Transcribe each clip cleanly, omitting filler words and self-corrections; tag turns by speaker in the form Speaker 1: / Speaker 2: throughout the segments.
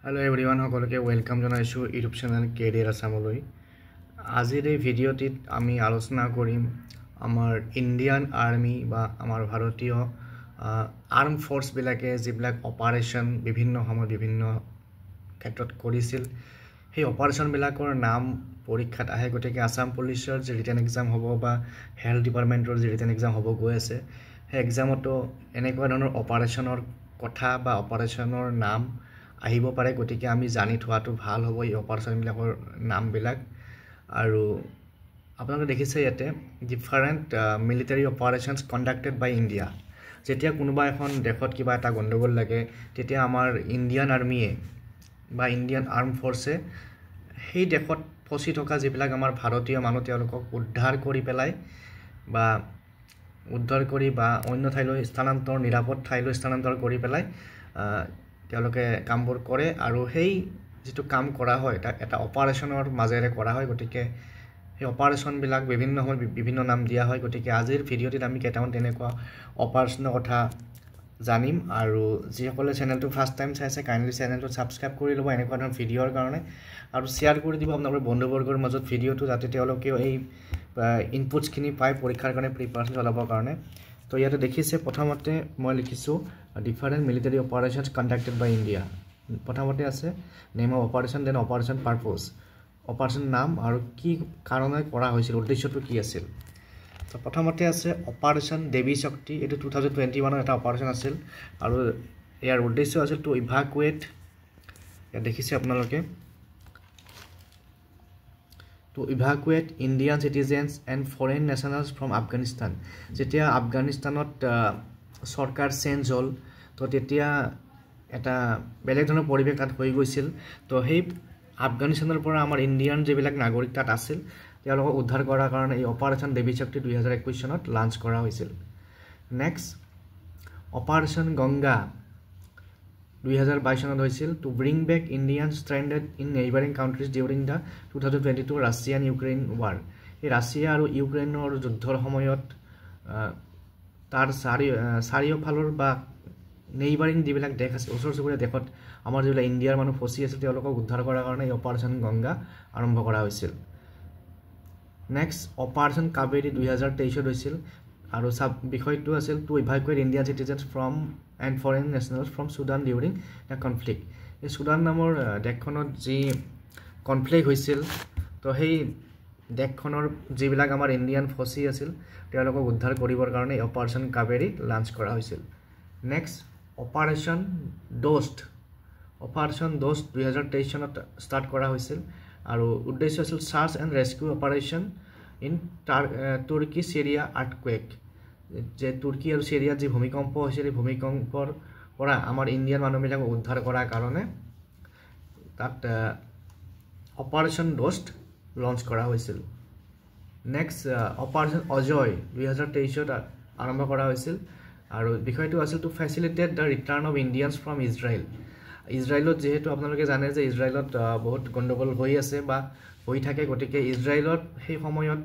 Speaker 1: Hello everyone, সকলোকে welcome জনাইছো YouTube channel career আসামলৈ। আজিৰ এই ভিডিঅ'টিত আমি আলোচনা কৰিম আমাৰ ইণ্ডিয়ান আৰ্মি বা আমাৰ ভাৰতীয় আৰ্ম ফ'ৰ্চ বিলাকে যিবিলাক অপাৰেশ্যন বিভিন্ন সময় বিভিন্ন ক্ষেত্ৰত কৰিছিল সেই অপাৰেশ্যন বিলাকৰ নাম পৰীক্ষাত আহে। গতিকে আসাম পুলিচৰ যে ৰিটেন এক্সাম হ'ব বা হেল্থ ডিপাৰ্টমেণ্টৰ যে ৰিটেন এক্সাম হ'ব গৈ আছে, সেই এক্সামতো এনেকুৱা ধৰণৰ অপাৰেশ্যনৰ কথা বা অপাৰেশ্যনৰ নাম আহিব পাৰে। গতিকে আমি জানি থোৱাটো ভাল হ'ব এই অপাৰেশ্যনবিলাকৰ নামবিলাক। আৰু আপোনালোকে দেখিছে ইয়াতে different military operations conducted by India. যেতিয়া কোনোবা এখন দেশত কিবা এটা গণ্ডগোল লাগে তেতিয়া আমাৰ ইণ্ডিয়ান আৰ্মিয়ে বা ইণ্ডিয়ান আৰ্ম ফ'ৰ্চে সেই দেশত ফচি থকা যিবিলাক আমাৰ ভাৰতীয় মানুহ তেওঁলোকক উদ্ধাৰ কৰি বা অন্য ঠাইলৈ স্থানান্তৰ নিৰাপদ ঠাইলৈ স্থানান্তৰ কৰি পেলাই তেওঁলোকে কামবোৰ কৰে। আৰু সেই যিটো কাম কৰা হয় এটা অপাৰেশ্যনৰ মাজেৰে কৰা হয়। গতিকে সেই অপাৰেশ্যনবিলাক বিভিন্ন সময়ত বিভিন্ন নাম দিয়া হয়। গতিকে আজিৰ ভিডিঅ'টিত আমি কেইটামান তেনেকুৱা অপাৰেশ্যনৰ কথা জানিম। আৰু যিসকলে চেনেলটো ফাৰ্ষ্ট টাইম চাইছে কাইণ্ডলি চেনেলটো ছাবস্ক্ৰাইব কৰি ল'ব এনেকুৱা ধৰণৰ ভিডিঅ'ৰ কাৰণে, আৰু শ্বেয়াৰ কৰি দিব আপোনালোকৰ বন্ধুবৰ্গৰ মাজত ভিডিঅ'টো, যাতে তেওঁলোকেও এই ইনপুটছখিনি পায় পৰীক্ষাৰ কাৰণে প্ৰিপাৰেশ্যন চলাবৰ কাৰণে। তো ইয়াতে দেখিছে প্ৰথমতে মই লিখিছোঁ different military operations conducted by India. প্ৰথমতে আছে name of operation, then operation purpose, operation নাম আৰু কি কাৰণে কৰা হৈছিল, উদ্দেশ্যটো কি আছিল। তো প্ৰথমতে আছে অপাৰেশ্যন দেৱী শক্তি। এইটো 2021 এটা অপাৰেশ্যন আছিল আৰু ইয়াৰ উদ্দেশ্য আছিল টু ইভাকুৱেট, ইয়াত দেখিছে আপোনালোকে, to evacuate Indian citizens and foreign nationals from Afghanistan. যেতিয়া আফগানিস্তানত চৰকাৰ চেঞ্জ হ'ল, তো তেতিয়া এটা বেলেগ ধৰণৰ পৰিৱেশ তাত হৈ গৈছিল। তো সেই আফগানিস্তানৰ পৰা আমাৰ ইণ্ডিয়ান যিবিলাক নাগৰিক তাত আছিল তেওঁলোকক উদ্ধাৰ কৰাৰ কাৰণে এই অপাৰেশ্যন দেৱী শক্তি 2021 চনত লাঞ্চ কৰা হৈছিল। নেক্সট অপাৰেশ্যন গংগা 2022 চনত হৈছিল to bring back Indian stranded in neighbouring countries during the 2022 Russian Ukraine war. এই ৰাছিয়া আৰু ইউক্ৰেইনৰ যুদ্ধৰ সময়ত তাৰ চাৰিওফালৰ বা নেইবাৰিং যিবিলাক দেশ আছে, ওচৰ চুবুৰীয়া দেশত আমাৰ যিবিলাক ইণ্ডিয়াৰ মানুহ ফচি আছিল তেওঁলোকক উদ্ধাৰ কৰাৰ কাৰণে এই অপাৰেশ্যন গংগা আৰম্ভ কৰা হৈছিল। নেক্সট অপাৰেশ্যন কাবেৰী 2023 হৈছিল আৰু বিষয়টো আছিল to evacuate Indian citizens from and foreign nationals from Sudan during the conflict. এই চুডান নামৰ দেশখনত যি কনফ্লিক্ট হৈছিল, তো সেই দেশখনৰ যিবিলাক আমাৰ ইণ্ডিয়ান ফচি আছিল তেওঁলোকক উদ্ধাৰ কৰিবৰ কাৰণে এই অপাৰেশ্যন কাবেৰী লাঞ্চ কৰা হৈছিল। Next operation Dost. Operation Dost 2023 চনত ষ্টাৰ্ট কৰা হৈছিল আৰু উদ্দেশ্য আছিল search and rescue operation in Turkey Syria earthquake. যে তুৰ্কী আৰু চিৰিয়াত যি ভূমিকম্প হৈছিল এই ভূমিকম্পৰ পৰা আমাৰ ইণ্ডিয়ান মানুহবিলাকক উদ্ধাৰ কৰাৰ কাৰণে তাত অপাৰেশ্যন ড'ষ্ট লঞ্চ কৰা হৈছিল। নেক্সট অপাৰেশ্যন অজয় 2023 আৰম্ভ কৰা হৈছিল আৰু বিষয়টো আছিল to facilitate the return of Indians from Israel. ইজৰাইলত যিহেতু আপোনালোকে জানে যে ইজৰাইলত বহুত গণ্ডগোল হৈ আছে বা হৈ থাকে। গতিকে ইজৰাইলত সেই সময়ত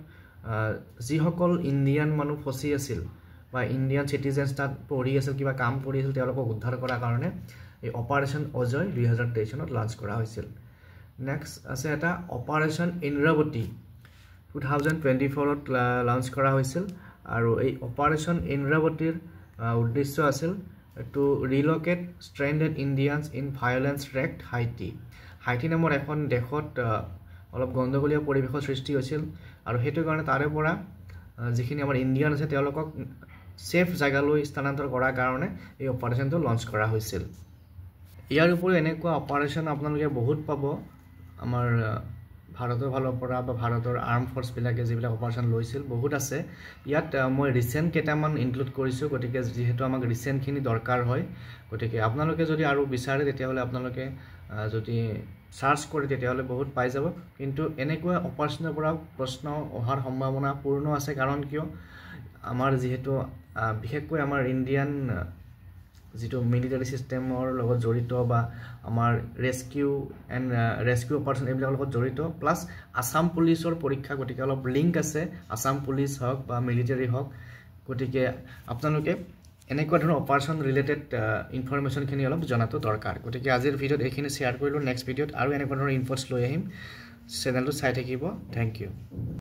Speaker 1: যিসকল ইণ্ডিয়ান মানুহ ফচি আছিল বা ইণ্ডিয়ান চিটিজেনছ তাত পঢ়ি আছিল, কিবা কাম কৰি আছিল, তেওঁলোকক উদ্ধাৰ কৰাৰ কাৰণে এই অপাৰেশ্যন অজয় 2023 চনত লাঞ্চ কৰা হৈছিল। নেক্সট আছে এটা অপাৰেশ্যন ইন্দ্ৰাৱতী 2024 লাঞ্চ কৰা হৈছিল আৰু এই অপাৰেশ্যন ইন্দ্ৰাৱতীৰ উদ্দেশ্য আছিল to relocate stranded Indians in violence wrecked Haiti. Haiti নামৰ এখন দেশত অলপ গণ্ডগোলীয় পৰিৱেশৰ সৃষ্টি হৈছিল আৰু সেইটো কাৰণে তাৰে পৰা যিখিনি আমাৰ ইণ্ডিয়ান আছে তেওঁলোকক ছেফ জেগালৈ স্থানান্তৰ কৰাৰ কাৰণে এই অপাৰেশ্যনটো লঞ্চ কৰা হৈছিল। ইয়াৰ উপৰিও এনেকুৱা অপাৰেশ্যন আপোনালোকে বহুত পাব আমাৰ ভাৰতৰ ফালৰ পৰা বা ভাৰতৰ আৰ্ম ফ'ৰ্চবিলাকে যিবিলাক অপাৰেশ্যন লৈছিল বহুত আছে। ইয়াত মই ৰিচেণ্ট কেইটামান ইনক্লুড কৰিছোঁ। গতিকে যিহেতু আমাক ৰিচেণ্টখিনি দৰকাৰ হয়, গতিকে আপোনালোকে যদি আৰু বিচাৰে তেতিয়াহ'লে আপোনালোকে যদি চাৰ্চ কৰে তেতিয়াহ'লে বহুত পাই যাব। কিন্তু এনেকুৱা অপাৰেশ্যনৰ পৰা প্ৰশ্ন অহাৰ সম্ভাৱনা পূৰ্ণ আছে। কাৰণ কিয়, আমাৰ যিহেতু বিশেষকৈ আমাৰ ইণ্ডিয়ান যিটো মিলিটাৰী ছিষ্টেমৰ লগত জড়িত বা আমাৰ ৰেস্কিউ অপাৰেশ্যন এইবিলাকৰ লগত জড়িত, প্লাছ আসাম পুলিচৰ পৰীক্ষা, গতিকে অলপ লিংক আছে আসাম পুলিচ হওক বা মিলিটাৰী হওক। গতিকে আপোনালোকে এনেকুৱা ধৰণৰ অপাৰেশ্যন ৰিলেটেড ইনফৰমেশ্যনখিনি অলপ জনাটো দৰকাৰ গতিকে আজিৰ ভিডিঅ'ত এইখিনি শ্বেয়াৰ কৰিলোঁ নেক্সট ভিডিঅ'ত আৰু এনেকুৱা ধৰণৰ ইনফৰ্মছ লৈ আহিম চেনেলটো চাই থাকিব থেংক ইউ